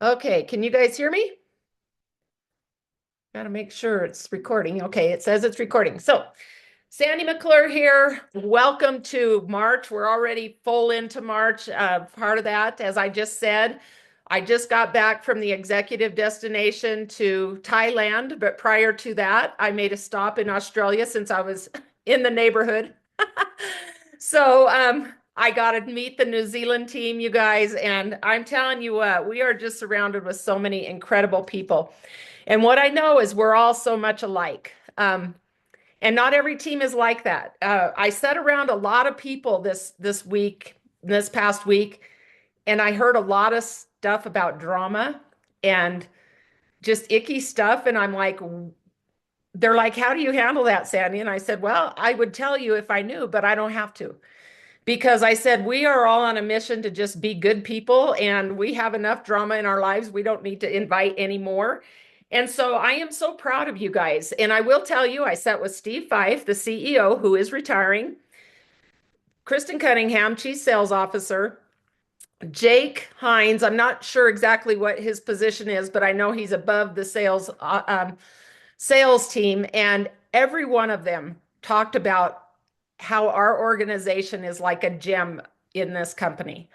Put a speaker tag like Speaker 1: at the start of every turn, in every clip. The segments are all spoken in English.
Speaker 1: Okay, can you guys hear me? Got to make sure it's recording. Okay, it says it's recording. So, Sandy McClure here. Welcome to March. We're already full into March. Part of that, as I just said, I just got back from the executive destination to Thailand, but prior to that, I made a stop in Australia since I was in the neighborhood. So, I got to meet the New Zealand team, you guys, and I'm telling you what, we are just surrounded with so many incredible people. And what I know is we're all so much alike. And not every team is like that. I sat around a lot of people this week, this past week, and I heard a lot of stuff about drama and just icky stuff. And I'm like, they're like, how do you handle that, Sandy? And I said, well, I would tell you if I knew, but I don't have to. Because I said, we are all on a mission to just be good people, and we have enough drama in our lives. We don't need to invite any more. And so I am so proud of you guys. And I will tell you, I sat with Steve Fife, the CEO, who is retiring, Kristen Cunningham, Chief Sales Officer, Jake Hines. I'm not sure exactly what his position is, but I know he's above the sales team. And every one of them talked about how our organization is like a gem in this company.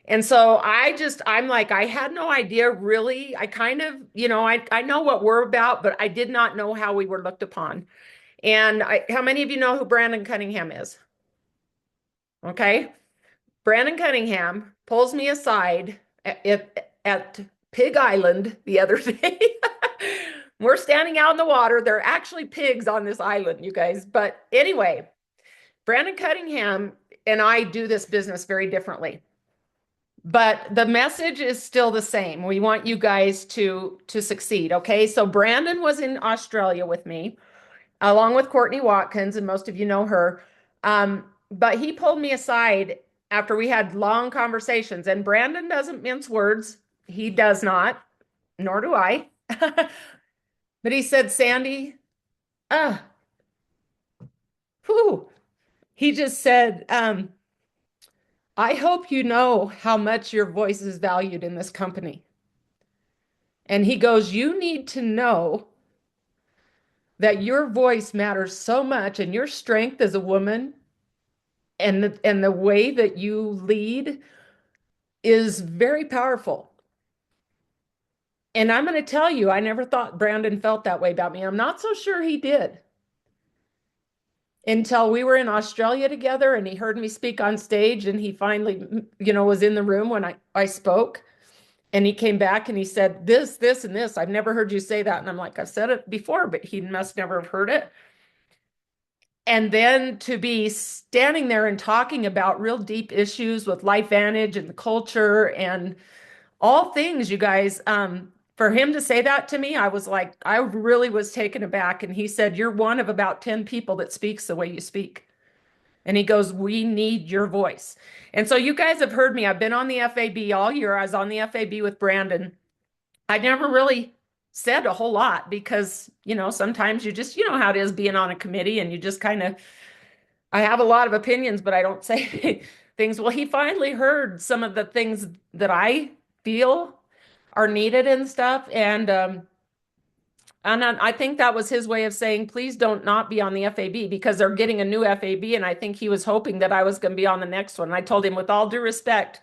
Speaker 1: And so I'm like, I had no idea really. I kind of, I know what we're about, but I did not know how we were looked upon. And how many of you know who Brandon Cunningham is? Okay. Brandon Cunningham pulls me aside at Pig Island the other day. We're standing out in the water. There are actually pigs on this island, you guys. But anyway, Brandon Cunningham and I do this business very differently. But the message is still the same. We want you guys to succeed, okay? So Brandon was in Australia with me, along with Courtney Watkins, and most of you know her. But he pulled me aside after we had long conversations, and Brandon doesn't mince words. He does not, nor do I. But he said, Sandy, uh, whew. He just said, I hope you know how much your voice is valued in this company. And he goes, you need to know that your voice matters so much and your strength as a woman and the way that you lead is very powerful. And I'm going to tell you, I never thought Brandon felt that way about me. I'm not so sure he did until we were in Australia together and he heard me speak on stage and he finally, was in the room when I spoke. And he came back and he said, this, and this. I've never heard you say that. And I'm like, I've said it before, but he must never have heard it. And then to be standing there and talking about real deep issues with LifeVantage and the culture and all things, you guys, for him to say that to me, I was like, I really was taken aback. And he said, you're one of about 10 people that speaks the way you speak. And he goes, we need your voice. And so you guys have heard me. I've been on the FAB all year. I was on the FAB with Brandon. I never really said a whole lot because, sometimes you just, how it is being on a committee and you just kind of, I have a lot of opinions, but I don't say things. Well, he finally heard some of the things that I feel are needed and stuff. And I think that was his way of saying, please don't not be on the FAB because they're getting a new FAB. And I think he was hoping that I was going to be on the next one. And I told him, with all due respect,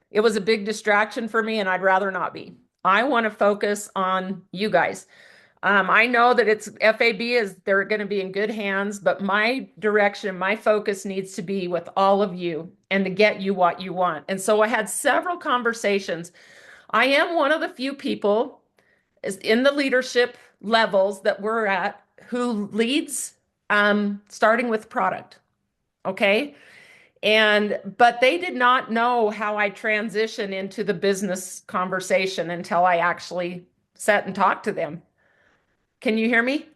Speaker 1: it was a big distraction for me and I'd rather not be. I want to focus on you guys. I know that it's FAB is they're going to be in good hands, but my direction, my focus needs to be with all of you and to get you what you want. And so I had several conversations. I am one of the few people is in the leadership levels that we're at who leads starting with product. Okay. But they did not know how I transition into the business conversation until I actually sat and talked to them. Can you hear me?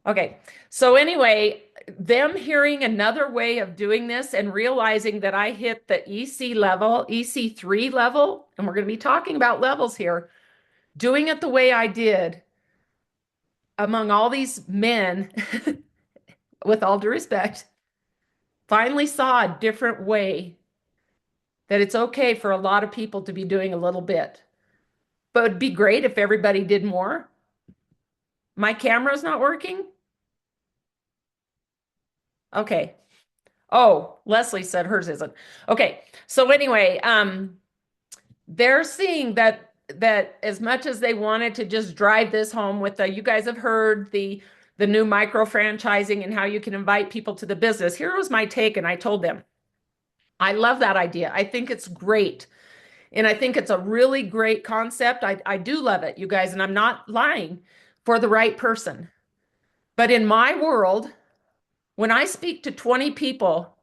Speaker 1: Okay. So anyway, them hearing another way of doing this and realizing that I hit the EC level, EC3 level, and we're going to be talking about levels here, doing it the way I did among all these men, with all due respect, finally saw a different way that it's okay for a lot of people to be doing a little bit. But it'd be great if everybody did more. My camera's not working? Okay. Oh, Leslie said hers isn't. Okay. So anyway, they're seeing that as much as they wanted to just drive this home with the, you guys have heard the new micro franchising and how you can invite people to the business. Here was my take, and I told them, I love that idea. I think it's great. And I think it's a really great concept. I do love it, you guys, and I'm not lying, for the right person. But in my world, when I speak to 20 people,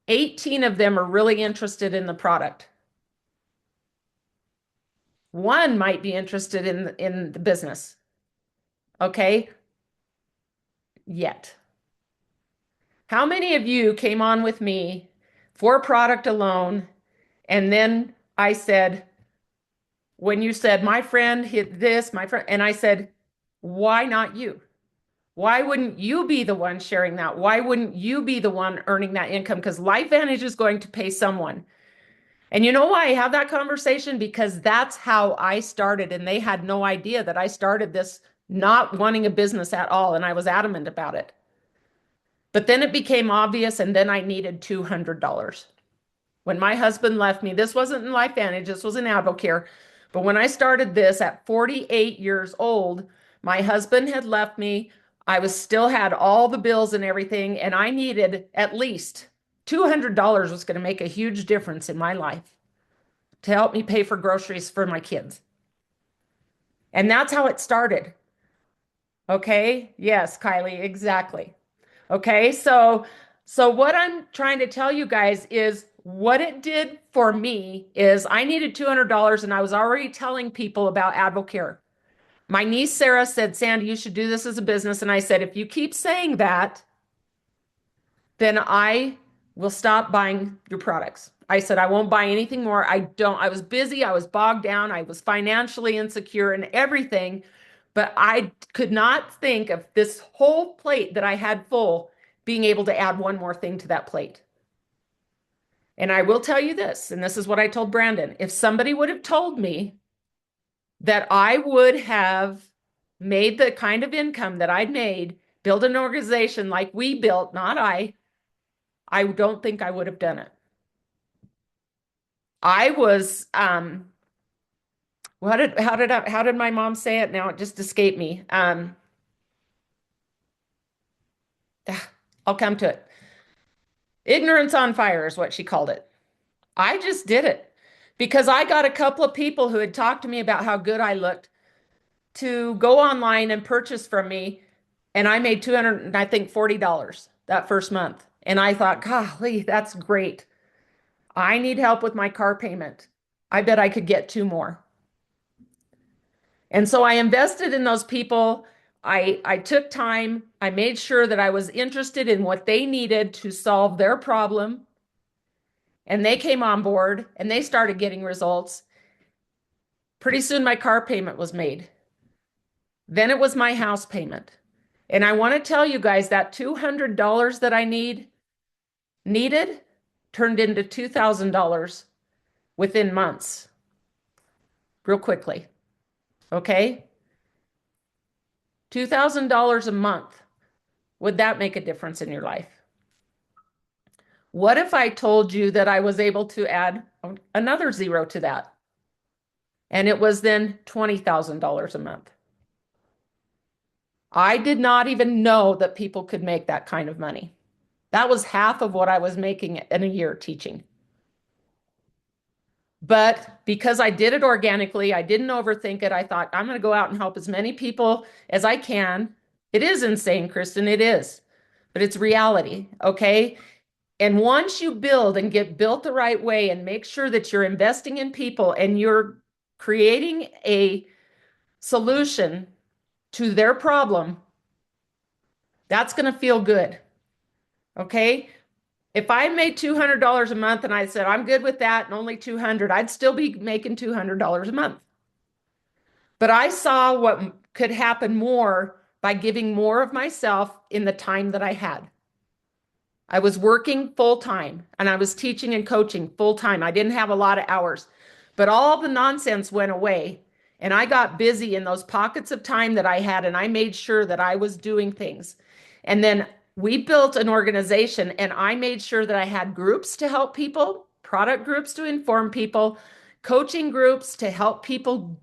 Speaker 1: 18 of them are really interested in the product. One might be interested in the business. Okay? Yet. How many of you came on with me for product alone, and then I said, when you said, my friend hit this, my friend, and I said, why not you? Why wouldn't you be the one sharing that? Why wouldn't you be the one earning that income? Because LifeVantage is going to pay someone. And you know why I have that conversation? Because that's how I started. And they had no idea that I started this not wanting a business at all. And I was adamant about it. But then it became obvious. And then I needed $200. When my husband left me, this wasn't in LifeVantage, this was in AdvoCare. But when I started this at 48 years old, my husband had left me. I was still had all the bills and everything, and I needed at least $200 was going to make a huge difference in my life to help me pay for groceries for my kids. And that's how it started. Okay? Yes, Kylie, exactly. Okay, so what I'm trying to tell you guys is what it did for me is I needed $200 and I was already telling people about AdvoCare. My niece Sarah said, Sandy, you should do this as a business. And I said, if you keep saying that, then I will stop buying your products. I said, I won't buy anything more. I was busy. I was bogged down. I was financially insecure and everything. But I could not think of this whole plate that I had full being able to add one more thing to that plate. And I will tell you this, and this is what I told Brandon. If somebody would have told me that I would have made the kind of income that I'd made, build an organization like we built, not I don't think I would have done it. I was, how did my mom say it? Now it just escaped me. I'll come to it. Ignorance on fire is what she called it. I just did it because I got a couple of people who had talked to me about how good I looked to go online and purchase from me. And I made 200, I think $40 that first month. And I thought, golly, that's great. I need help with my car payment. I bet I could get two more. And so I invested in those people. I took time. I made sure that I was interested in what they needed to solve their problem. And they came on board and they started getting results. Pretty soon my car payment was made. Then it was my house payment. And I want to tell you guys that $200 that I needed turned into $2,000 within months, real quickly. Okay? $2,000 a month. Would that make a difference in your life? What if I told you that I was able to add another zero to that? And it was then $20,000 a month. I did not even know that people could make that kind of money. That was half of what I was making in a year teaching. But because I did it organically, I didn't overthink it. I thought, I'm going to go out and help as many people as I can. It is insane, Kristen, it is, but it's reality, okay? And once you build and get built the right way and make sure that you're investing in people and you're creating a solution to their problem, that's going to feel good, okay? If I made $200 a month and I said, I'm good with that and only 200, I'd still be making $200 a month. But I saw what could happen more by giving more of myself in the time that I had. I was working full time and I was teaching and coaching full time. I didn't have a lot of hours, but all the nonsense went away. And I got busy in those pockets of time that I had, and I made sure that I was doing things. And then we built an organization, and I made sure that I had groups to help people, product groups to inform people, coaching groups to help people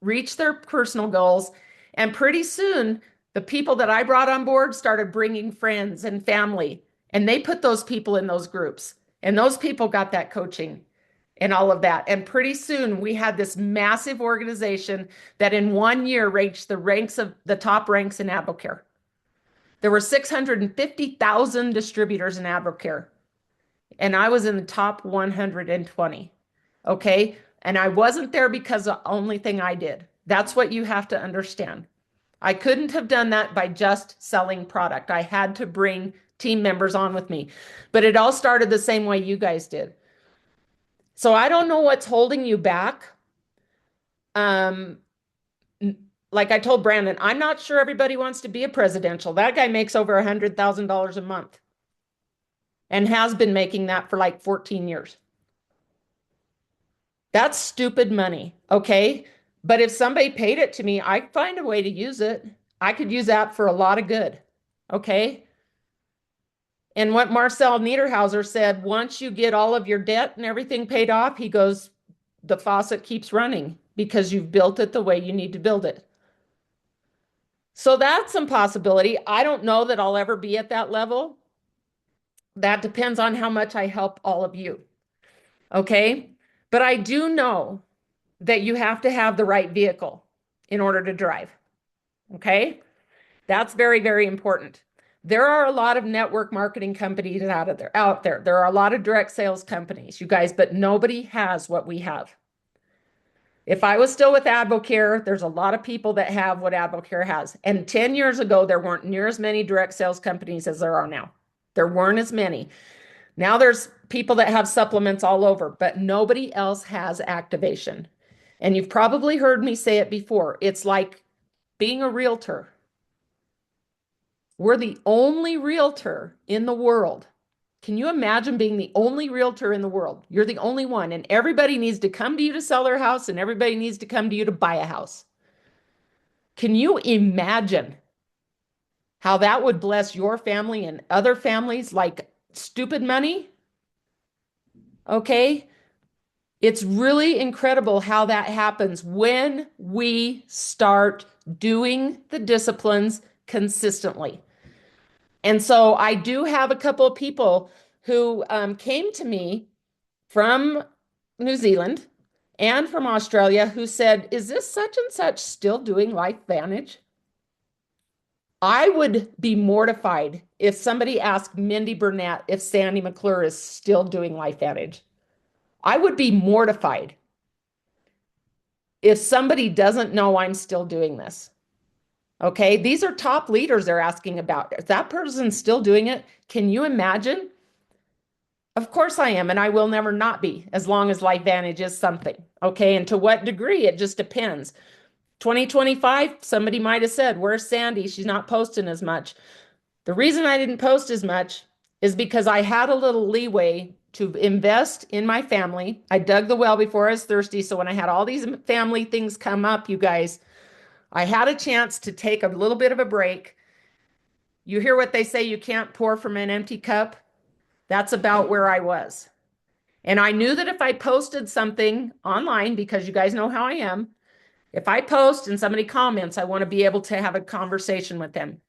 Speaker 1: reach their personal goals. And pretty soon, the people that I brought on board started bringing friends and family, and they put those people in those groups. And those people got that coaching and all of that. And pretty soon, we had this massive organization that in 1 year reached the ranks of the top ranks in AdvoCare. There were 650,000 distributors in AdvoCare, and I was in the top 120. Okay. And I wasn't there because the only thing I did. That's what you have to understand. I couldn't have done that by just selling product. I had to bring team members on with me. But it all started the same way you guys did. So I don't know what's holding you back. Um, like I told Brandon, I'm not sure everybody wants to be a presidential. That guy makes over $100,000 a month and has been making that for like 14 years. That's stupid money, okay? But if somebody paid it to me, I'd find a way to use it. I could use that for a lot of good, okay? And what Marcel Niederhauser said, once you get all of your debt and everything paid off, he goes, the faucet keeps running because you've built it the way you need to build it. So that's some possibility. I don't know that I'll ever be at that level. That depends on how much I help all of you, okay? But I do know that you have to have the right vehicle in order to drive. Okay? That's very, very important. There are a lot of network marketing companies out there. There are a lot of direct sales companies, you guys, but nobody has what we have. If I was still with AdvoCare, there's a lot of people that have what AdvoCare has. And 10 years ago, there weren't near as many direct sales companies as there are now. There weren't as many. Now there's people that have supplements all over, but nobody else has activation. And you've probably heard me say it before. It's like being a realtor. We're the only realtor in the world. Can you imagine being the only realtor in the world? You're the only one, and everybody needs to come to you to sell their house, and everybody needs to come to you to buy a house. Can you imagine how that would bless your family and other families like stupid money? Okay. It's really incredible how that happens when we start doing the disciplines consistently. And so I do have a couple of people who came to me from New Zealand and from Australia who said, is this such and such still doing LifeVantage? I would be mortified if somebody asked Mindy Burnett if Sandy McClure is still doing LifeVantage. I would be mortified if somebody doesn't know I'm still doing this. Okay, these are top leaders they're asking about. Is that person still doing it? Can you imagine? Of course I am, and I will never not be as long as LifeVantage is something. Okay, and to what degree? It just depends. 2025, somebody might have said, where's Sandy? She's not posting as much. The reason I didn't post as much is because I had a little leeway to invest in my family. I dug the well before I was thirsty. So when I had all these family things come up, you guys, I had a chance to take a little bit of a break. You hear what they say, you can't pour from an empty cup. That's about where I was. And I knew that if I posted something online, because you guys know how I am, if I post and somebody comments, I want to be able to have a conversation with them.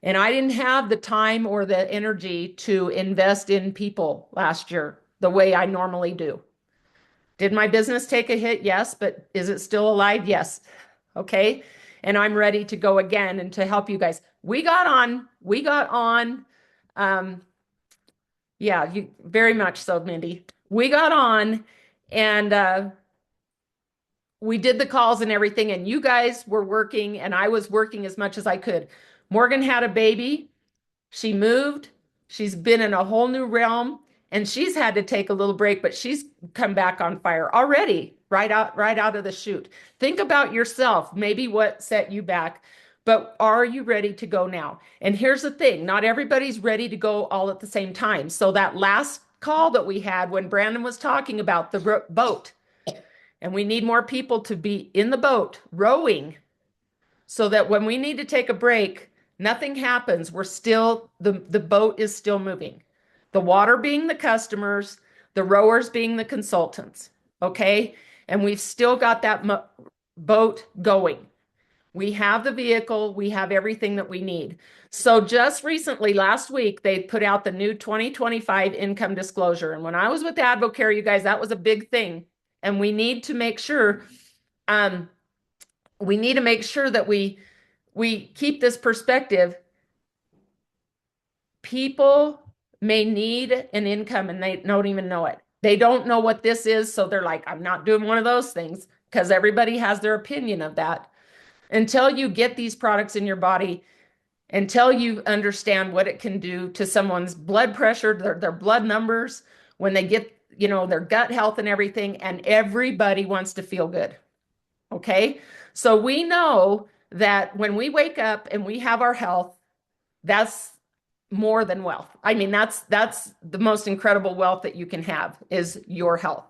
Speaker 1: And I didn't have the time or the energy to invest in people last year the way I normally do. Did my business take a hit? Yes. But is it still alive? Yes. Okay. And I'm ready to go again and to help you guys. We got on. Yeah, you very much so, Mindy. We got on and we did the calls and everything, and you guys were working and I was working as much as I could. Morgan had a baby. She moved. She's been in a whole new realm, and she's had to take a little break, but she's come back on fire already, right out of the chute. Think about yourself, maybe what set you back. But are you ready to go now? And here's the thing, not everybody's ready to go all at the same time. So that last call that we had when Brandon was talking about the boat, and we need more people to be in the boat rowing so that when we need to take a break, nothing happens. We're still, the boat is still moving. The water being the customers, the rowers being the consultants. Okay. And we've still got that boat going. We have the vehicle, we have everything that we need. So just recently, last week, they put out the new 2025 income disclosure. And when I was with Advocare, you guys, that was a big thing. And we need to make sure, that we keep this perspective. People may need an income and they don't even know it. They don't know what this is. So they're like, I'm not doing one of those things, because everybody has their opinion of that. Until you get these products in your body, until you understand what it can do to someone's blood pressure, their blood numbers, when they get, their gut health and everything, and everybody wants to feel good. Okay. So we know that when we wake up and we have our health, that's more than wealth. I mean, that's the most incredible wealth that you can have, is your health.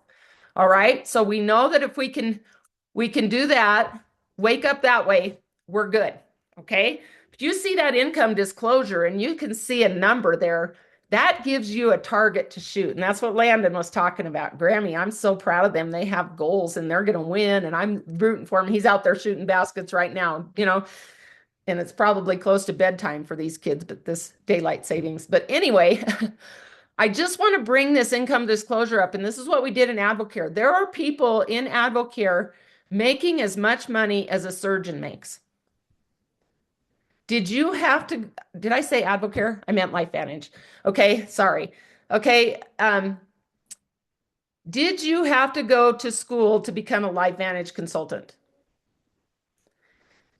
Speaker 1: All right. So we know that if we can do that, wake up that way, we're good. Okay. If you see that income disclosure and you can see a number there, that gives you a target to shoot. And that's what Landon was talking about. Grammy, I'm so proud of them. They have goals and they're going to win. And I'm rooting for him. He's out there shooting baskets right now, and it's probably close to bedtime for these kids, but this daylight savings. But anyway, I just want to bring this income disclosure up. And this is what we did in Advocare. There are people in Advocare making as much money as a surgeon makes. Did I say Advocare? I meant LifeVantage. Okay, sorry. Okay, did you have to go to school to become a LifeVantage consultant?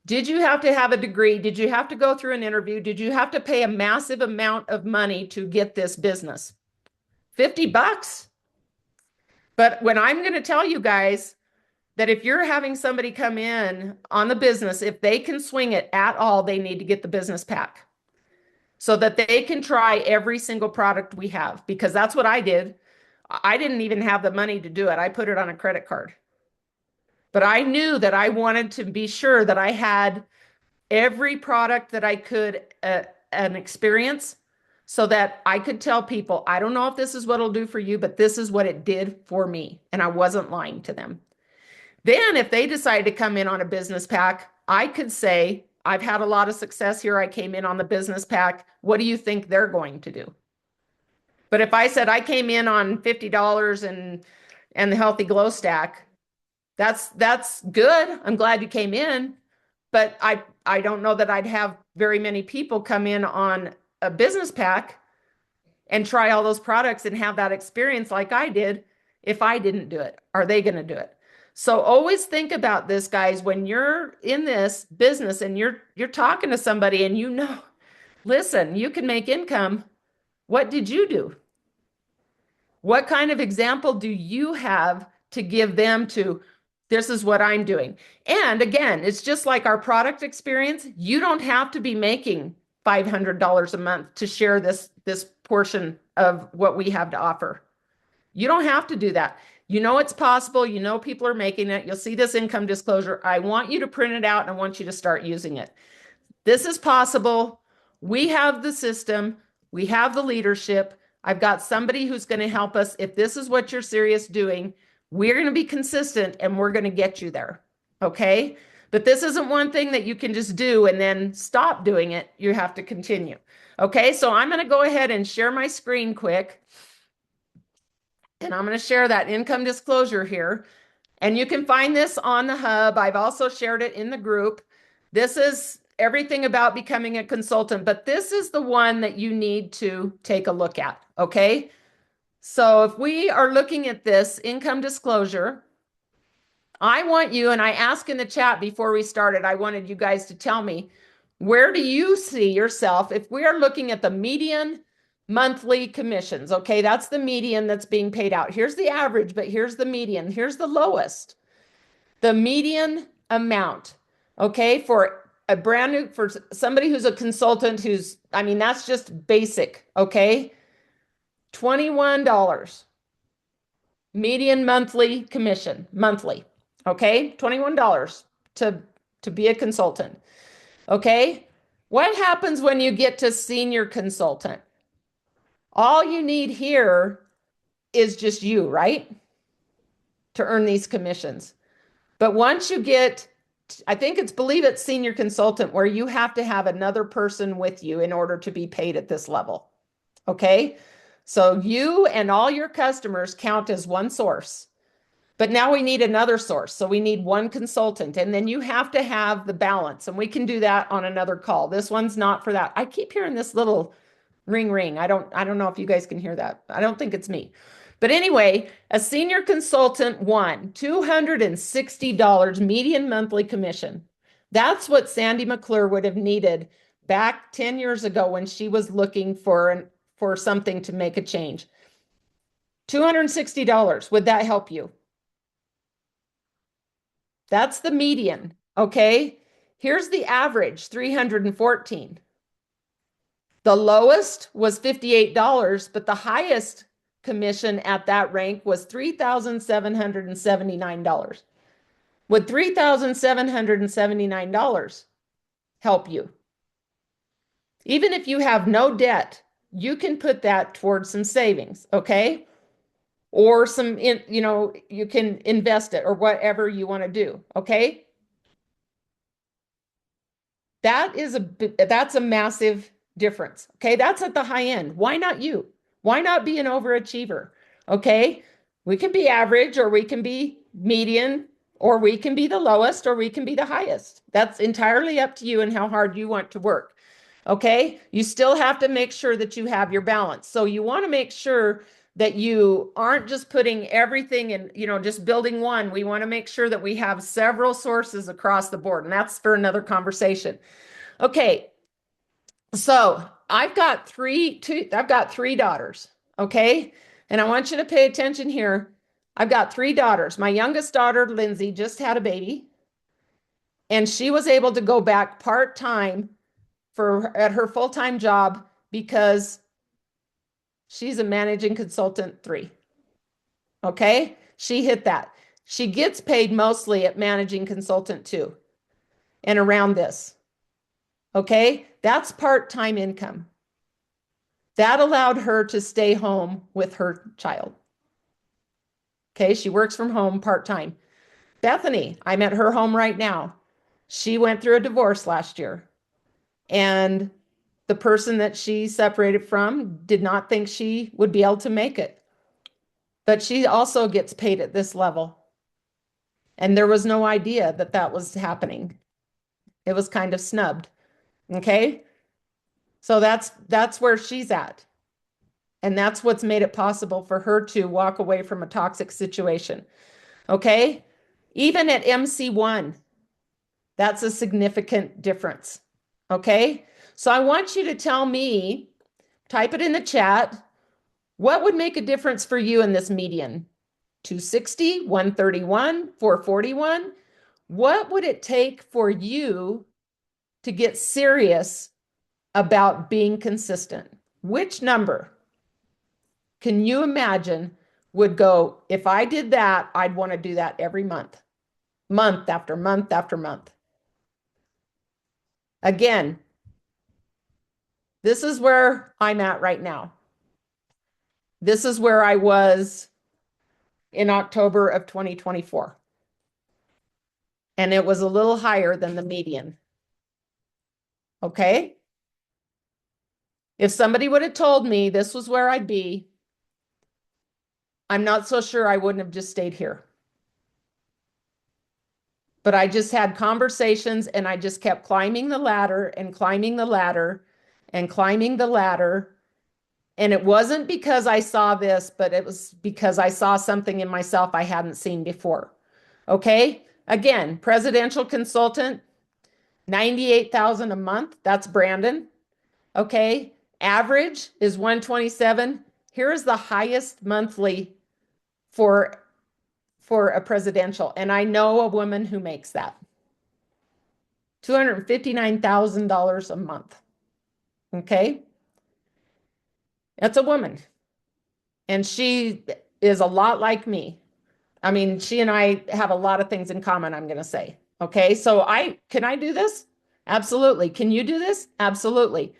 Speaker 1: Did you have to have a degree? Did you have to go through an interview? Did you have to pay a massive amount of money to get this business? $50. But when I'm going to tell you guys that if you're having somebody come in on the business, if they can swing it at all, they need to get the business pack so that they can try every single product we have, because that's what I did. I didn't even have the money to do it. I put it on a credit card. But I knew that I wanted to be sure that I had every product that I could, an experience, so that I could tell people, I don't know if this is what it'll do for you, but this is what it did for me. And I wasn't lying to them. Then if they decide to come in on a business pack, I could say, I've had a lot of success here. I came in on the business pack. What do you think they're going to do? But if I said I came in on $50 and the Healthy Glow Stack, that's good. I'm glad you came in, but I don't know that I'd have very many people come in on a business pack and try all those products and have that experience like I did if I didn't do it. Are they going to do it? So always think about this, guys, when you're in this business and you're talking to somebody and listen, you can make income. What did you do? What kind of example do you have to give them to? This is what I'm doing. And again, it's just like our product experience. You don't have to be making $500 a month to share this portion of what we have to offer. You don't have to do that. It's possible. People are making it. You'll see this income disclosure. I want you to print it out and I want you to start using it. This is possible. We have the system. We have the leadership. I've got somebody who's going to help us. If this is what you're serious doing, we're going to be consistent and we're going to get you there. Okay? But this isn't one thing that you can just do and then stop doing it. You have to continue. Okay? So I'm going to go ahead and share my screen quick. And I'm going to share that income disclosure here. And you can find this on the hub. I've also shared it in the group. This is everything about becoming a consultant, but this is the one that you need to take a look at. Okay? So if we are looking at this income disclosure, I want you, and I asked in the chat before we started, I wanted you guys to tell me, where do you see yourself if we are looking at the median monthly commissions? Okay, that's the median that's being paid out. Here's the average, but here's the median. Here's the lowest. The median amount, okay, for a brand new, for somebody who's a consultant who's, I mean, that's just basic, okay? $21 median monthly commission, monthly, okay? $21 to be a consultant, okay? What happens when you get to senior consultant? All you need here is just you, right? To earn these commissions. But once you get, I think believe it's senior consultant where you have to have another person with you in order to be paid at this level. Okay. So you and all your customers count as one source. But now we need another source. So we need one consultant. And then you have to have the balance. And we can do that on another call. This one's not for that. I keep hearing this little ring ring. I don't know if you guys can hear that. I don't think it's me. But anyway, a senior consultant won $260 median monthly commission. That's what Sandy McClure would have needed back 10 years ago when she was looking for something to make a change. $260. Would that help you? That's the median, okay? Here's the average, 314. The lowest was $58, but the highest commission at that rank was $3,779. Would $3,779 help you? Even if you have no debt, you can put that towards some savings, okay? Or you can invest it or whatever you want to do, okay? That's a massive difference. Okay, that's at the high end. Why not you? Why not be an overachiever? Okay, we can be average or we can be median or we can be the lowest or we can be the highest. That's entirely up to you and how hard you want to work. Okay, you still have to make sure that you have your balance. So you want to make sure that you aren't just putting everything in, just building one. We want to make sure that we have several sources across the board, and that's for another conversation. Okay, so I've got three daughters, okay? And I want you to pay attention here. I've got three daughters. My youngest daughter, Lindsay, just had a baby, and she was able to go back part-time at her full-time job because she's a managing consultant 3. Okay? She hit that. She gets paid mostly at managing consultant 2 and around this. Okay? That's part-time income. That allowed her to stay home with her child. Okay? She works from home part-time. Bethany, I'm at her home right now. She went through a divorce last year. And the person that she separated from did not think she would be able to make it. But she also gets paid at this level. And there was no idea that that was happening. It was kind of snubbed. Okay? So that's where she's at. And that's what's made it possible for her to walk away from a toxic situation. Okay? Even at MC1, that's a significant difference. Okay? So I want you to tell me, type it in the chat, what would make a difference for you in this median? 260, 131, 441? What would it take for you to get serious about being consistent? Which number can you imagine would go, if I did that, I'd want to do that every month, month after month after month? Again, this is where I'm at right now. This is where I was in October of 2024. And it was a little higher than the median. Okay? If somebody would have told me this was where I'd be, I'm not so sure I wouldn't have just stayed here. But I just had conversations and I just kept climbing the ladder and climbing the ladder and climbing the ladder. And it wasn't because I saw this, but it was because I saw something in myself I hadn't seen before. Okay? Again, presidential consultant, $98,000 a month. That's Brandon. Okay? Average is 127. Here is the highest monthly for a presidential. And I know a woman who makes that. $259,000 a month. Okay. That's a woman. And she is a lot like me. I mean, she and I have a lot of things in common, I'm going to say. Okay. So can I do this? Absolutely. Can you do this? Absolutely.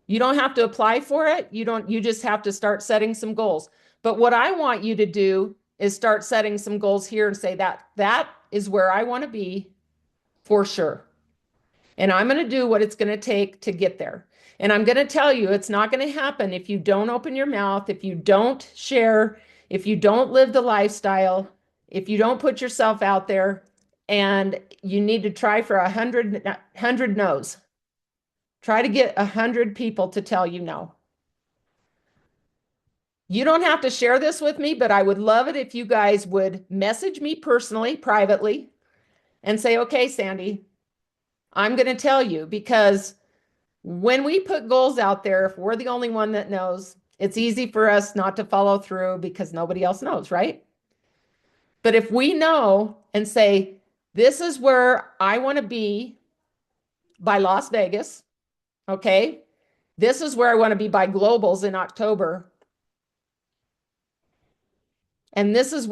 Speaker 1: You don't have to apply for it. You just have to start setting some goals. But what I want you to do is start setting some goals here and say that is where I want to be for sure. And I'm going to do what it's going to take to get there. And I'm going to tell you, it's not going to happen if you don't open your mouth, if you don't share, if you don't live the lifestyle, if you don't put yourself out there, and you need to try for 100 no's. Try to get 100 people to tell you no. You don't have to share this with me, but I would love it if you guys would message me personally, privately, and say, okay, Sandy, I'm going to tell you, because when we put goals out there, if we're the only one that knows, it's easy for us not to follow through because nobody else knows, right? But if we know and say, this is where I want to be by Las Vegas, okay? This is where I want to be by Globals in October. And this is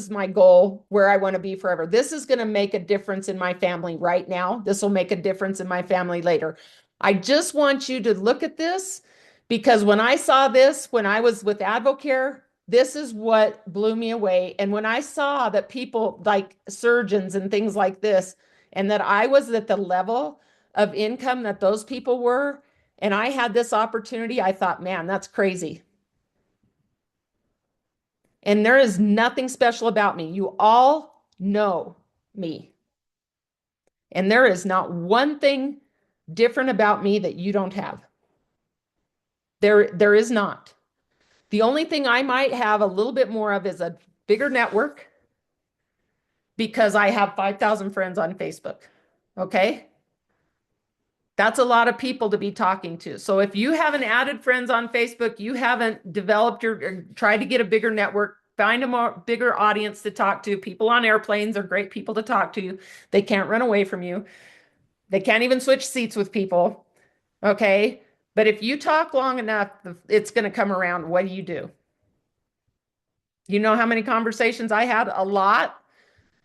Speaker 1: my goal where I want to be forever. This is going to make a difference in my family right now. This will make a difference in my family later. I just want you to look at this, because when I saw this, when I was with Advocare, this is what blew me away. And when I saw that people like surgeons and things like this, and that I was at the level of income that those people were, and I had this opportunity, I thought, man, that's crazy. And there is nothing special about me. You all know me. And there is not one thing different about me that you don't have. There is not. The only thing I might have a little bit more of is a bigger network, because I have 5,000 friends on Facebook. Okay. That's a lot of people to be talking to. So if you haven't added friends on Facebook, you haven't developed tried to get a bigger network, find a more bigger audience to talk to. People on airplanes are great people to talk to. They can't run away from you. They can't even switch seats with people. Okay. But if you talk long enough, it's going to come around. What do you do? You know how many conversations I had? A lot.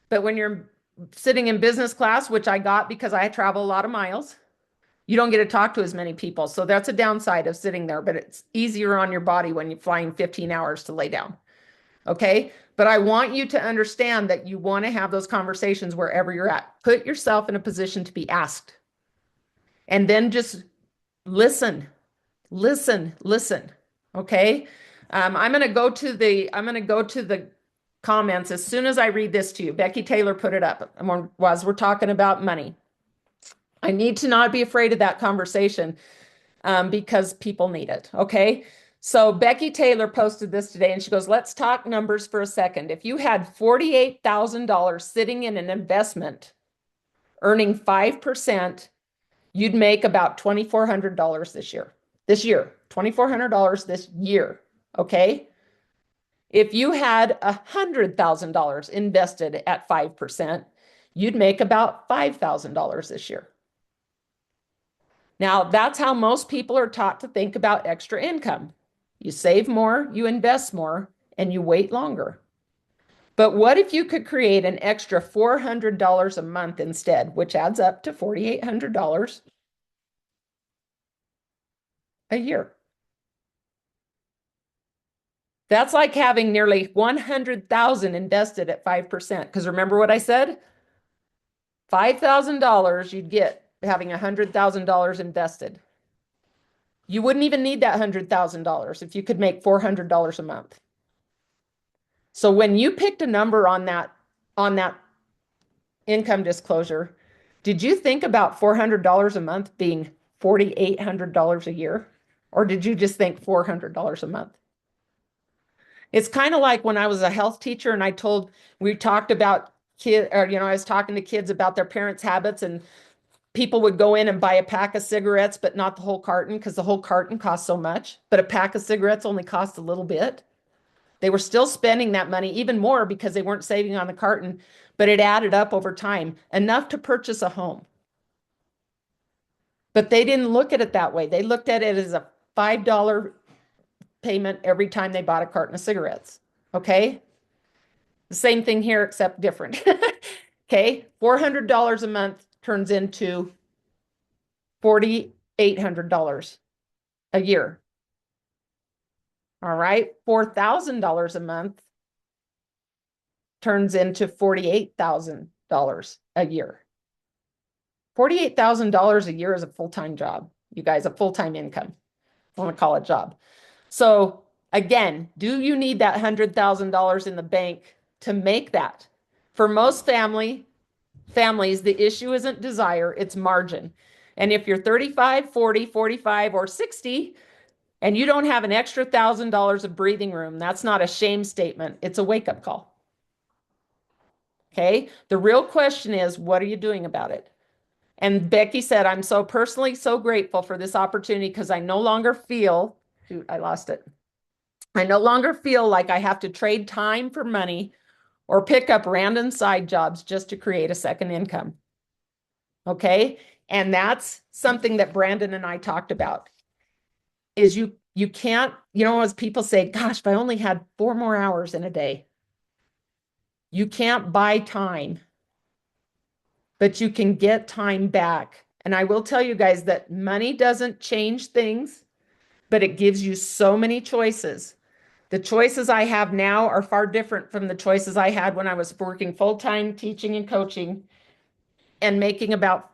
Speaker 1: But when you're sitting in business class, which I got because I travel a lot of miles, you don't get to talk to as many people. So that's a downside of sitting there, but it's easier on your body when you're flying 15 hours to lay down. Okay. But I want you to understand that you want to have those conversations wherever you're at. Put yourself in a position to be asked. And then just listen, listen. Okay. I'm going to go to the comments as soon as I read this to you. Becky Taylor put it up as we're talking about money. I need to not be afraid of that conversation, because people need it. Okay. So Becky Taylor posted this today and she goes, let's talk numbers for a second. If you had $48,000 sitting in an investment earning 5%, you'd make about $2,400 this year. $2,400 this year. Okay. If you had $100,000 invested at 5%, you'd make about $5,000 this year. Now, that's how most people are taught to think about extra income. You save more, you invest more, and you wait longer. But what if you could create an extra $400 a month instead, which adds up to $4,800 a year? That's like having nearly 100,000 invested at 5%. Because remember what I said? $5,000 you'd get having $100,000 invested. You wouldn't even need that $100,000 if you could make $400 a month. So when you picked a number on that income disclosure, did you think about $400 a month being $4,800 a year? Or did you just think $400 a month? It's kind of like when I was a health teacher and we talked about I was talking to kids about their parents' habits, and people would go in and buy a pack of cigarettes, but not the whole carton because the whole carton costs so much. But a pack of cigarettes only cost a little bit. They were still spending that money, even more because they weren't saving on the carton, but it added up over time, enough to purchase a home. But they didn't look at it that way. They looked at it as a $5 payment every time they bought a carton of cigarettes. Okay. The same thing here, except different. Okay. $400 a month turns into $4,800 a year. All right. $4,000 a month turns into $48,000 a year. $48,000 a year is a full-time job. You guys, a full-time income. I want to call it a job. So again, do you need that $100,000 in the bank to make that? For most families, the issue isn't desire, it's margin. And if you're 35, 40, 45, or 60, and you don't have an extra $1,000 of breathing room, that's not a shame statement. It's a wake-up call. Okay? The real question is, what are you doing about it? And Becky said, I'm so personally so grateful for this opportunity because I no longer feel, shoot, I lost it. I no longer feel like I have to trade time for money or pick up random side jobs just to create a second income. Okay? And that's something that Brandon and I talked about. Is you can't, as people say, gosh, if I only had 4 more hours in a day. You can't buy time, but you can get time back. And I will tell you guys that money doesn't change things, but it gives you so many choices. The choices I have now are far different from the choices I had when I was working full-time teaching and coaching and making about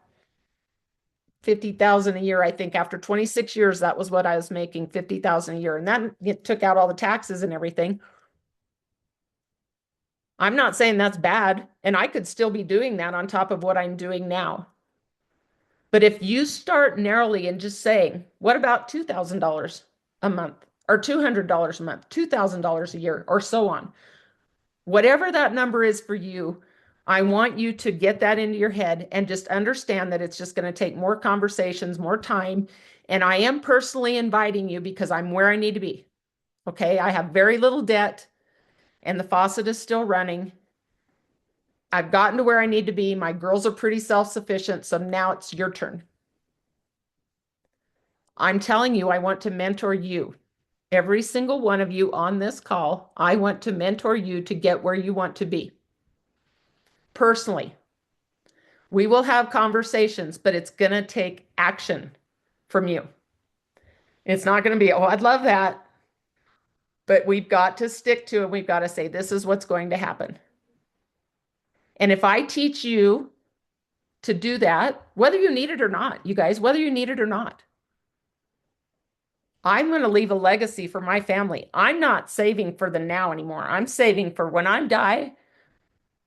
Speaker 1: 50,000 a year. I think after 26 years, that was what I was making, 50,000 a year. And that took out all the taxes and everything. I'm not saying that's bad, and I could still be doing that on top of what I'm doing now. But if you start narrowly and just saying, what about $2,000 a month or $200 a month, $2,000 a year, or so on? Whatever that number is for you, I want you to get that into your head and just understand that it's just going to take more conversations, more time. And I am personally inviting you because I'm where I need to be. Okay. I have very little debt and the faucet is still running. I've gotten to where I need to be. My girls are pretty self-sufficient. So now it's your turn. I'm telling you, I want to mentor you. Every single one of you on this call, I want to mentor you to get where you want to be. Personally, we will have conversations, but it's going to take action from you. It's not going to be, oh, I'd love that. But we've got to stick to it. We've got to say, this is what's going to happen. And if I teach you to do that, whether you need it or not, you guys, whether you need it or not, I'm going to leave a legacy for my family. I'm not saving for the now anymore. I'm saving for when I die,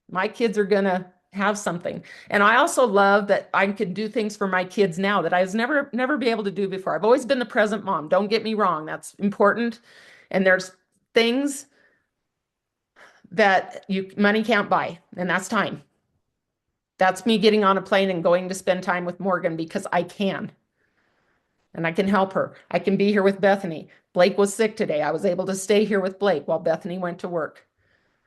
Speaker 1: my kids are going to have something. And I also love that I can do things for my kids now that I was never be able to do before. I've always been the present mom. Don't get me wrong. That's important. And there's things that money can't buy, and that's time. That's me getting on a plane and going to spend time with Morgan because I can. And I can help her. I can be here with Bethany. Blake was sick today. I was able to stay here with Blake while Bethany went to work.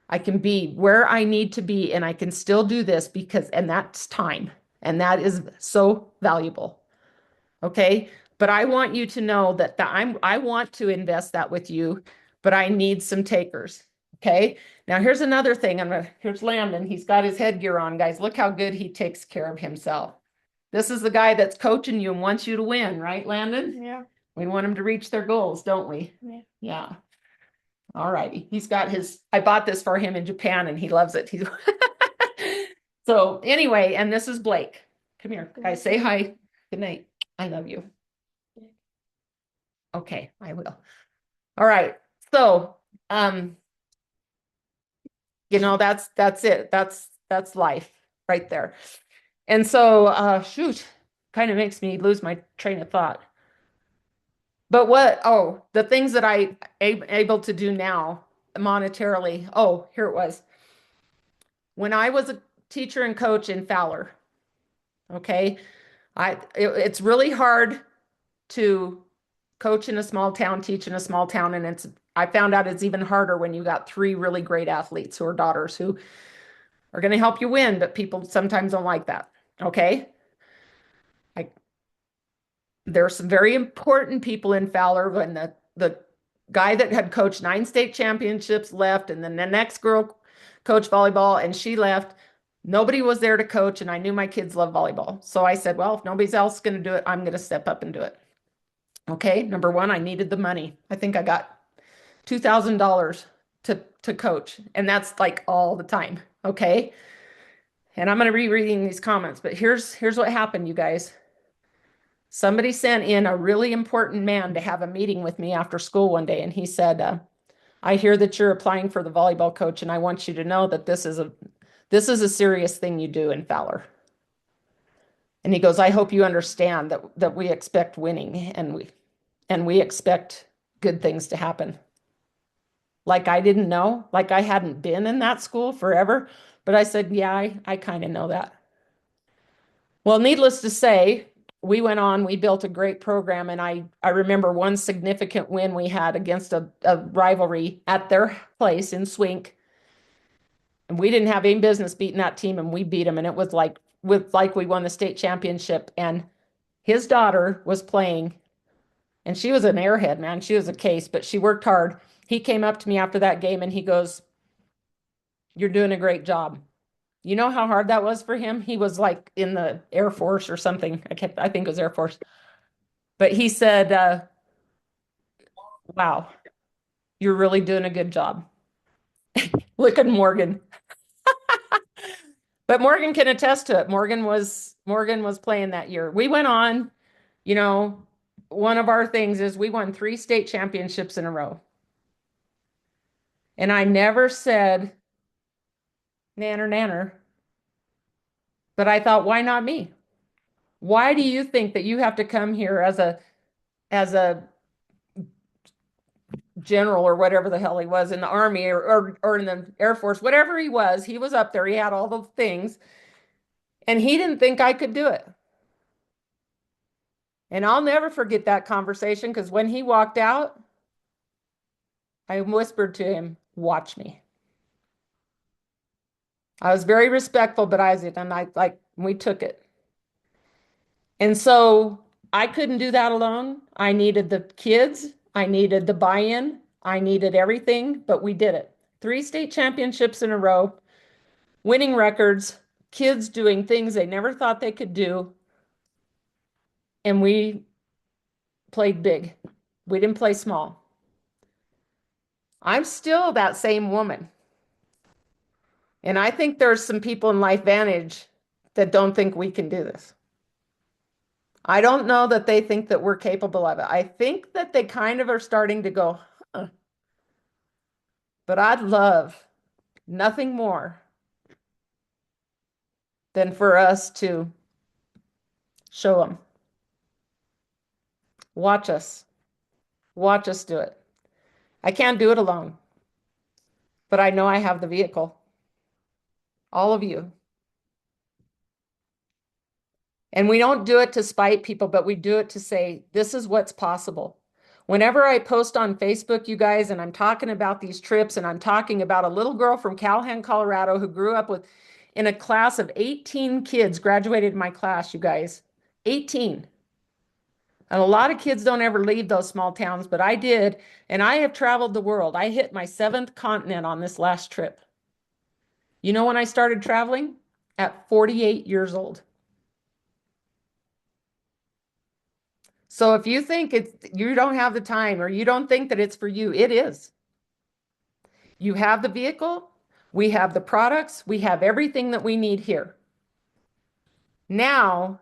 Speaker 1: I can be where I need to be and I can still do this and that's time. And that is so valuable. Okay. But I want you to know that I want to invest that with you, but I need some takers. Okay. Now here's another thing. Here's Landon. He's got his headgear on, guys. Look how good he takes care of himself. This is the guy that's coaching you and wants you to win, right, Landon?
Speaker 2: Yeah.
Speaker 1: We want them to reach their goals, don't we?
Speaker 2: Yeah.
Speaker 1: Yeah. All righty. I bought this for him in Japan and he loves it. So anyway, and this is Blake. Come here, guys, say hi. Good night. I love you. Okay, I will. All right. So, that's it. That's life right there. And so, shoot, kind of makes me lose my train of thought. But the things that I able to do now monetarily. Oh, here it was. When I was a teacher and coach in Fowler, okay, it's really hard to coach in a small town, teach in a small town, and I found out it's even harder when you got 3 really great athletes who are daughters who are going to help you win, but people sometimes don't like that. Okay, There's some very important people in Fowler when the guy that had coached 9 state championships left, and then the next girl coached volleyball and she left. Nobody was there to coach, and I knew my kids love volleyball. So I said, well, if nobody's else going to do it, I'm going to step up and do it. Okay, number one, I needed the money. I think I got $2,000 to coach, and that's like all the time. Okay, and I'm going to be reading these comments, but here's what happened, you guys. Somebody sent in a really important man to have a meeting with me after school one day, and he said, I hear that you're applying for the volleyball coach, and I want you to know that this is a serious thing you do in Fowler. And he goes, I hope you understand that we expect winning, and we expect good things to happen. Like I didn't know, like I hadn't been in that school forever, but I said, yeah, I kind of know that. Well, needless to say, we went on, we built a great program, and I remember one significant win we had against a rivalry at their place in Swink. And we didn't have any business beating that team, and we beat them, and it was like we won the state championship. And his daughter was playing, and she was an airhead, man. She was a case, but she worked hard. He came up to me after that game and he goes, you're doing a great job. You know how hard that was for him? He was like in the Air Force or something. I think it was Air Force. But he said, wow, you're really doing a good job. Look at Morgan. But Morgan can attest to it. Morgan was playing that year. We went on, you know, one of our things is we won 3 state championships in a row. And I never said nanner nanner, but I thought, why not me? Why do you think that you have to come here as a general or whatever the hell he was in the Army or in the Air Force, whatever he was up there, he had all the things, and he didn't think I could do it. And I'll never forget that conversation, because when he walked out, I whispered to him, watch me. I was very respectful, but we took it. And so I couldn't do that alone. I needed the kids. I needed the buy-in. I needed everything, but we did it. 3 state championships in a row, winning records, kids doing things they never thought they could do. And we played big. We didn't play small. I'm still that same woman. And I think there's some people in LifeVantage that don't think we can do this. I don't know that they think that we're capable of it. I think that they kind of are starting to go, huh. But I'd love nothing more than for us to show them. Watch us. Watch us do it. I can't do it alone, but I know I have the vehicle. All of you. And we don't do it to spite people, but we do it to say, this is what's possible. Whenever I post on Facebook, you guys, and I'm talking about these trips, and I'm talking about a little girl from Callahan, Colorado, who grew up in a class of 18 kids, graduated my class, you guys, 18. And a lot of kids don't ever leave those small towns, but I did. And I have traveled the world. I hit my 7th continent on this last trip. You know when I started traveling? At 48 years old. So if you think you don't have the time, or you don't think that it's for you, it is. You have the vehicle, we have the products, we have everything that we need here. Now,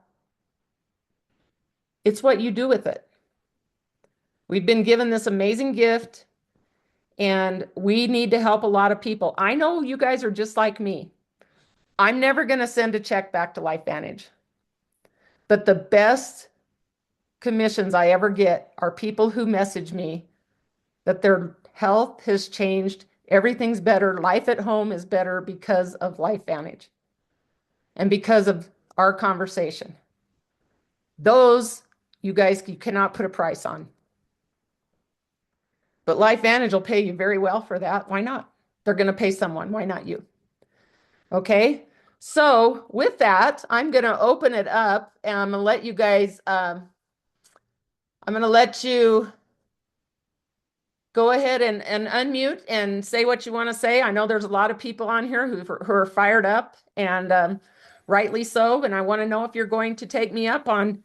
Speaker 1: it's what you do with it. We've been given this amazing gift, and we need to help a lot of people. I know you guys are just like me. I'm never going to send a check back to LifeVantage. But the best commissions I ever get are people who message me that their health has changed, everything's better, life at home is better because of LifeVantage and because of our conversation. Those, you guys, you cannot put a price on. But LifeVantage will pay you very well for that. Why not? They're going to pay someone. Why not you? Okay. So with that, I'm going to open it up, and I'm going to let you guys I'm going to let you go ahead and unmute and say what you want to say. I know there's a lot of people on here who are fired up and rightly so. And I want to know if you're going to take me up on,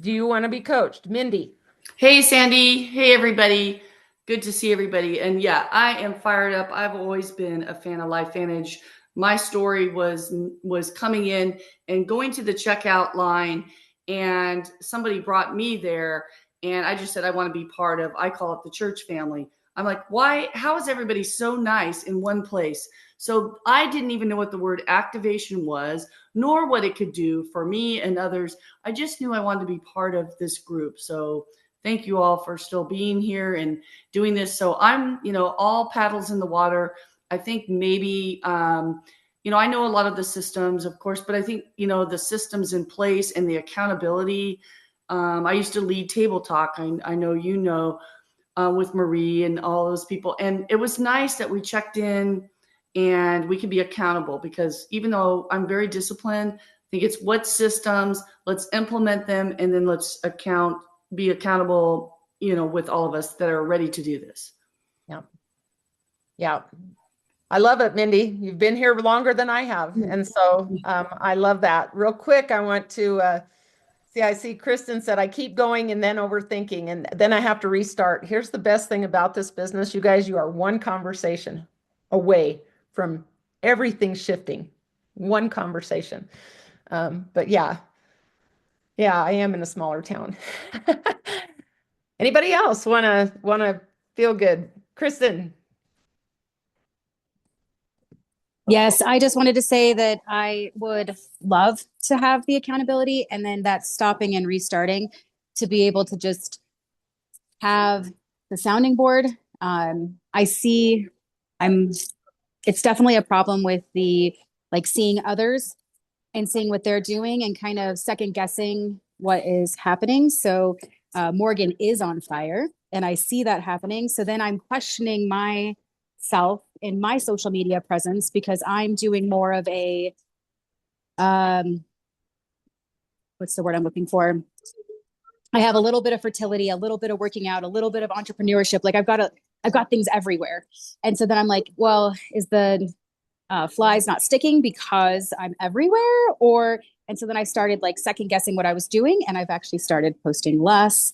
Speaker 1: do you want to be coached? Mindy.
Speaker 2: Hey, Sandy. Hey, everybody. Good to see everybody. And yeah, I am fired up. I've always been a fan of LifeVantage. My story was coming in and going to the checkout line, and somebody brought me there, and I just said I want to be part of. I call it the church family. I'm like, why? How is everybody so nice in one place? So I didn't even know what the word activation was, nor what it could do for me and others. I just knew I wanted to be part of this group. So thank you all for still being here and doing this. So I'm, all paddles in the water. I think maybe, I know a lot of the systems, of course, but I think, the systems in place and the accountability. I used to lead Table Talk. I know, with Marie and all those people. And it was nice that we checked in and we could be accountable, because even though I'm very disciplined, I think it's what systems, let's implement them, and then let's be accountable, with all of us that are ready to do this.
Speaker 1: Yeah. Yeah. I love it, Mindy. You've been here longer than I have. And so I love that. Real quick, I want to I see Kristen said, I keep going and then overthinking, and then I have to restart. Here's the best thing about this business, you guys, you are one conversation away from everything shifting. One conversation. But yeah, I am in a smaller town. Anybody else wanna feel good? Kristen.
Speaker 3: Yes, I just wanted to say that I would love to have the accountability and then that stopping and restarting to be able to just have the sounding board. I see I'm it's definitely a problem with the like seeing others and seeing what they're doing and kind of second guessing what is happening. So Morgan is on fire and I see that happening. So then I'm questioning myself in my social media presence because I'm doing more of a, um, what's the word I'm looking for? I have a little bit of fertility, a little bit of working out, a little bit of entrepreneurship. Like I've got things everywhere. And so then I'm like, well, is the flies not sticking because I'm everywhere? And so then I started like second guessing what I was doing, and I've actually started posting less.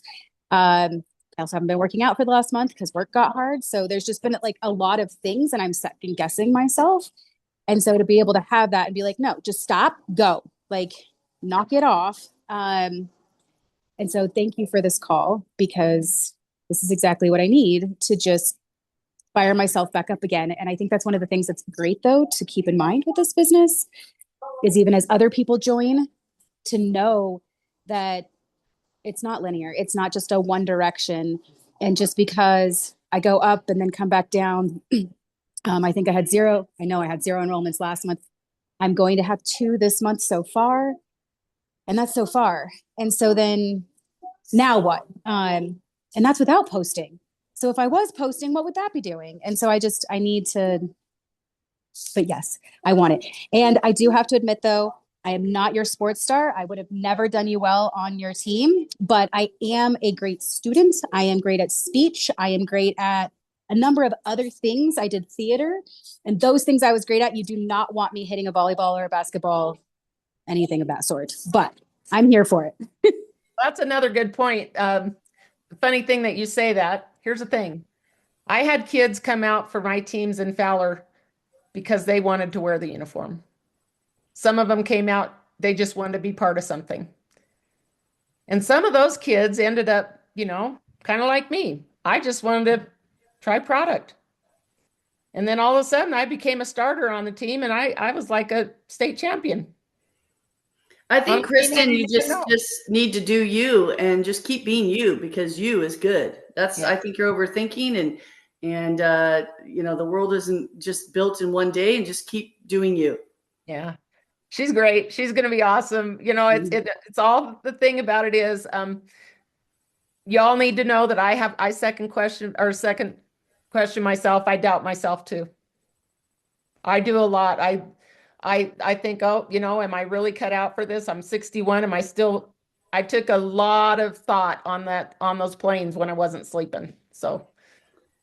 Speaker 3: I also haven't been working out for the last month because work got hard. So there's just been like a lot of things, and I'm second guessing myself. And so to be able to have that and be like, no, just stop, go, like knock it off. And so thank you for this call, because this is exactly what I need to just fire myself back up again. And I think that's one of the things that's great, though, to keep in mind with this business is even as other people join, to know that it's not linear. It's not just a one direction. And just because I go up and then come back down, I think I had zero. I know I had zero enrollments last month. I'm going to have 2 this month so far. And that's so far. And so then now what? And that's without posting. So if I was posting, what would that be doing? And so I need to, but yes, I want it. And I do have to admit, though, I am not your sports star. I would have never done you well on your team, but I am a great student. I am great at speech. I am great at a number of other things. I did theater, and those things I was great at. You do not want me hitting a volleyball or a basketball, anything of that sort, but I'm here for it.
Speaker 1: That's another good point. Funny thing that you say that. Here's the thing. I had kids come out for my teams in Fowler because they wanted to wear the uniform. Some of them came out, they just wanted to be part of something. And some of those kids ended up, kind of like me. I just wanted to try product. And then all of a sudden I became a starter on the team, and I was like a state champion.
Speaker 2: I
Speaker 1: On
Speaker 2: think,
Speaker 1: a team I
Speaker 2: Kristen,
Speaker 1: didn't
Speaker 2: you
Speaker 1: even
Speaker 2: just
Speaker 1: know.
Speaker 2: just need to do you and just keep being you, because you is good.
Speaker 1: Yeah.
Speaker 2: I think you're overthinking, and the world isn't just built in one day, and just keep doing you.
Speaker 1: Yeah. She's great. She's going to be awesome. It's all, the thing about it is, y'all need to know that I second question myself. I doubt myself too. I do a lot. I think, oh, am I really cut out for this? I'm 61. Am I still I took a lot of thought on those planes when I wasn't sleeping. So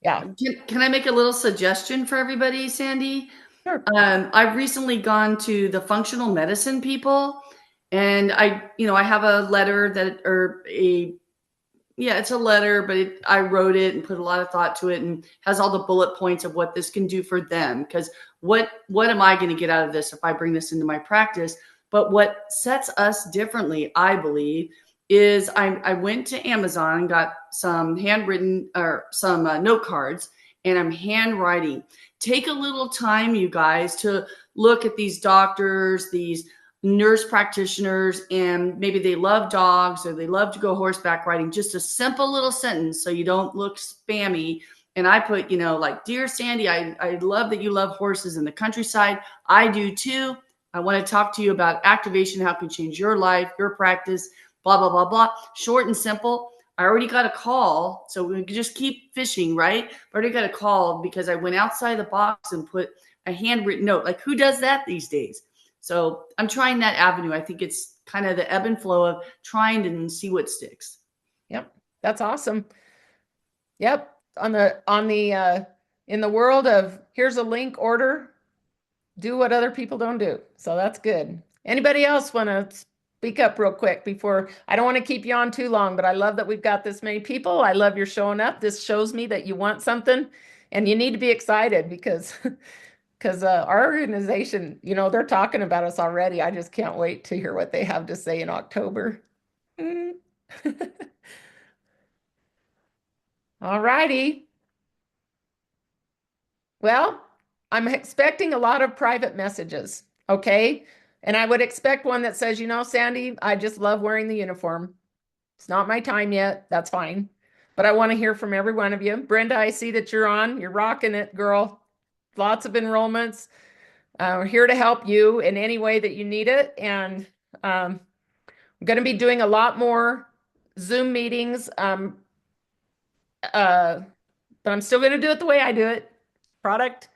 Speaker 1: yeah.
Speaker 2: Can I make a little suggestion for everybody, Sandy?
Speaker 1: Sure.
Speaker 2: I've recently gone to the functional medicine people, and I have a letter that, or a, yeah, it's a letter, but I wrote it and put a lot of thought to it, and has all the bullet points of what this can do for them. Because what am I going to get out of this if I bring this into my practice? But what sets us differently, I believe, is I went to Amazon and got some handwritten, or some note cards, and I'm handwriting. Take a little time, you guys, to look at these doctors, these nurse practitioners, and maybe they love dogs or they love to go horseback riding. Just a simple little sentence so you don't look spammy. And I put, like, "Dear Sandy, I love that you love horses in the countryside. I do too. I want to talk to you about activation, how it can change your life, your practice, blah, blah, blah, blah." Short and simple. I already got a call, so we can just keep fishing, right? I already got a call because I went outside the box and put a handwritten note. Like, who does that these days? So I'm trying that avenue. I think it's kind of the ebb and flow of trying to see what sticks.
Speaker 1: Yep. That's awesome. Yep. In the world of here's a link, order, do what other people don't do. So that's good. Anybody else want to speak up real quick before I don't want to keep you on too long, but I love that we've got this many people. I love your showing up. This shows me that you want something and you need to be excited because our organization, they're talking about us already. I just can't wait to hear what they have to say in October. Mm. All righty. Well, I'm expecting a lot of private messages, okay? And I would expect one that says, Sandy, I just love wearing the uniform. It's not my time yet. That's fine. But I want to hear from every one of you. Brenda, I see that you're on. You're rocking it, girl. Lots of enrollments. We're here to help you in any way that you need it. And I'm going to be doing a lot more Zoom meetings. But I'm still going to do it the way I do it. Product.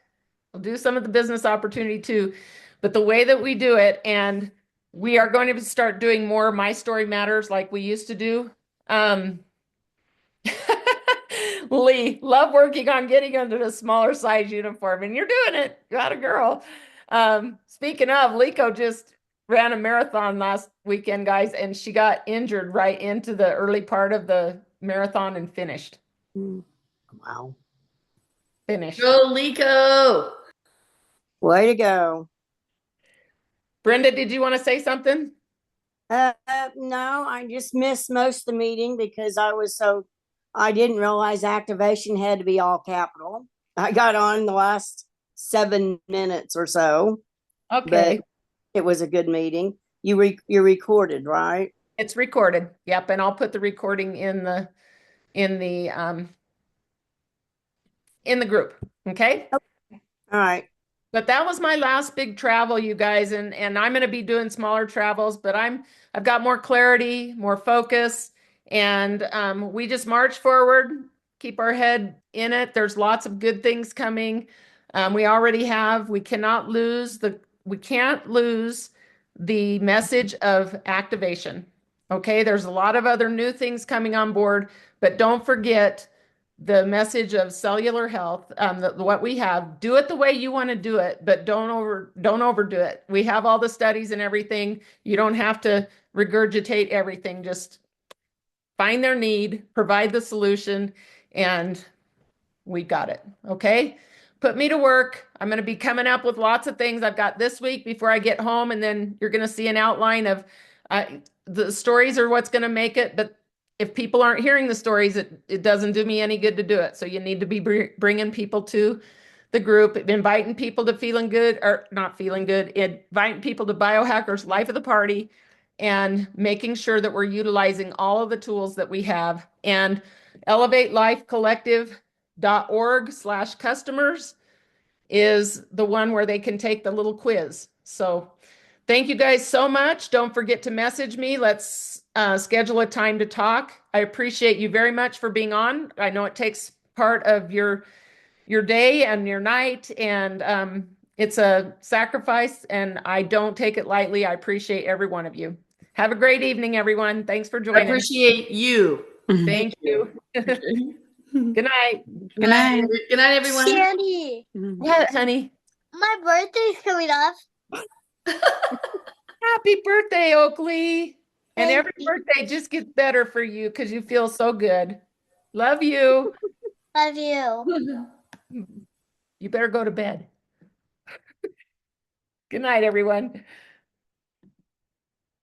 Speaker 1: I'll do some of the business opportunity too, but the way that we do it, and we are going to start doing more My Story Matters like we used to do. Um, Lee, love working on getting under the smaller size uniform, and you're doing it. Got a girl. Speaking of, Lico just ran a marathon last weekend, guys, and she got injured right into the early part of the marathon and finished.
Speaker 4: Wow.
Speaker 1: Finished.
Speaker 2: Go, Lico.
Speaker 4: Way to go.
Speaker 1: Brenda, did you want to say something?
Speaker 4: No, I just missed most of the meeting because I didn't realize activation had to be all capital. I got on the last 7 minutes or so,
Speaker 1: Okay.
Speaker 4: but it was a good meeting. You recorded, right?
Speaker 1: It's recorded. Yep, and I'll put the recording in the group. Okay?
Speaker 4: All right.
Speaker 1: But that was my last big travel, you guys, and I'm going to be doing smaller travels, but I've got more clarity, more focus, and we just march forward, keep our head in it. There's lots of good things coming. We already have. We can't lose the message of activation. Okay, there's a lot of other new things coming on board, but don't forget the message of cellular health, what we have. Do it the way you want to do it, but don't overdo it. We have all the studies and everything. You don't have to regurgitate everything. Just find their need, provide the solution, and we got it. Okay. Put me to work. I'm going to be coming up with lots of things I've got this week before I get home. And then you're going to see an outline of the stories are what's going to make it. But if people aren't hearing the stories, it doesn't do me any good to do it. So you need to be bringing people to the group, inviting people to feeling good or not feeling good, inviting people to Biohackers Life of the Party, and making sure that we're utilizing all of the tools that we have. And elevatelife.org/customers is the one where they can take the little quiz. So thank you guys so much. Don't forget to message me. Let's schedule a time to talk. I appreciate you very much for being on. I know it takes part of your day and your night, and it's a sacrifice, and I don't take it lightly. I appreciate every one of you. Have a great evening, everyone. Thanks for
Speaker 2: I
Speaker 1: joining.
Speaker 2: appreciate you.
Speaker 1: Thank you.
Speaker 2: Okay.
Speaker 1: Good night.
Speaker 2: Good night. Good night, everyone.
Speaker 5: Sandy,
Speaker 1: Yeah, honey.
Speaker 5: my birthday's coming up.
Speaker 1: Happy birthday, Oakley. And
Speaker 5: Thank
Speaker 1: every
Speaker 5: you.
Speaker 1: birthday just gets better for you because you feel so good. Love you.
Speaker 5: Love you.
Speaker 1: You better go to bed. Good night, everyone.